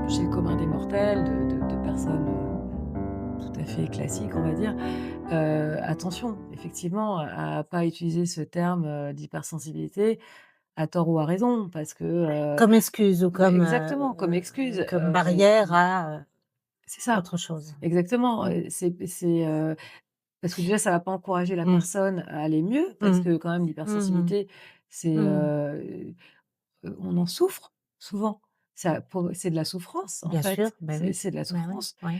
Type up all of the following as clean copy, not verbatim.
Chez le commun des mortels, de personnes, tout à fait classiques, on va dire, attention, effectivement, à pas utiliser ce terme, d'hypersensibilité à tort ou à raison parce que, Comme excuse ou exactement, comme excuse, comme barrière à, c'est ça, autre chose. exactement, Mmh. parce que déjà ça va pas encourager la Mmh. personne à aller mieux parce Mmh. que quand même Mmh mh. l'hypersensibilité c'est, Mmh. on en souffre souvent. C'est de la souffrance en Bien sûr, fait, bah c'est oui. c'est de la Bah oui, souffrance. oui. Mmh.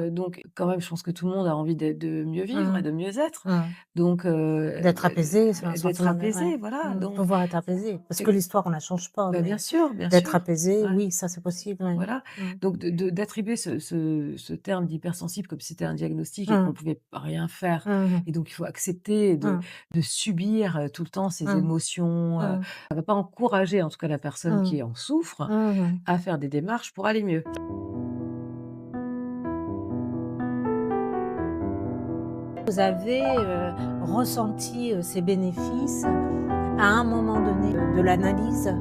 Mmh. Donc quand même, je pense que tout le monde a envie de mieux vivre et Mmh. de mieux être. Mmh. Donc D'être apaisé, c'est un d'être sentiment de ouais. apaisé, voilà, donc Pouvoir être apaisé, parce que et l'histoire on la change pas, bah, mais bien d'être sûr, apaisé, ouais, oui, ça c'est possible, oui. voilà. Mmh. Donc d'attribuer ce terme d'hypersensible comme si c'était un diagnostic et Mmh. qu'on pouvait rien faire Mmh mh. et donc il faut accepter Mmh. de subir, tout le temps ces Mmh. émotions, Mmh. ça va pas encourager en tout cas la personne Mmh. qui en souffre Mmh mh. à faire des démarches pour aller mieux. Vous avez, ressenti, ces bénéfices à un moment donné, de l'analyse?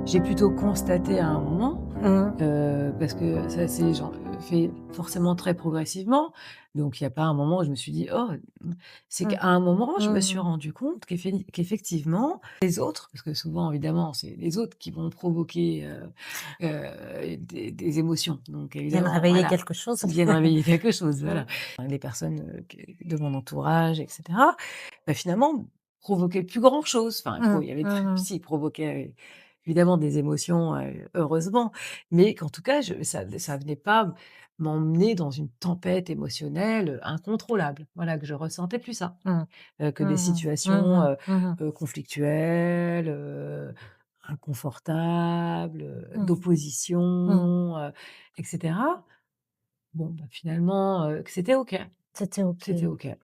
J'ai plutôt constaté à un moment, Mmh. parce que ça s'est fait forcément très progressivement. Donc il y a pas un moment où je me suis dit: «Oh!» c'est Mmh. qu'à un moment, je me Mmh suis mh. rendu compte qu'effectivement, les autres, parce que souvent évidemment, c'est les autres qui vont provoquer, des émotions. Donc Viennent évidemment, réveiller voilà, quelque chose. ils viennent réveiller quelque chose, Mmh. voilà. Les personnes, de mon entourage et cetera, bah, finalement, provoquaient plus grand chose. Enfin, Mmh. il y avait Mmh mh. si, provoquaient évidemment des émotions, heureusement, mais qu'en tout cas, ça venait pas m'emmener dans une tempête émotionnelle, incontrôlable. Voilà, que je ressentais plus ça, Mmh. que des Mmh mh. Mmh situations, mh. Mmh mh. conflictuelles, inconfortables, Mmh. Mmh. d'opposition, et cetera. Bon, bah, finalement, que c'était OK. C'était OK. C'était OK.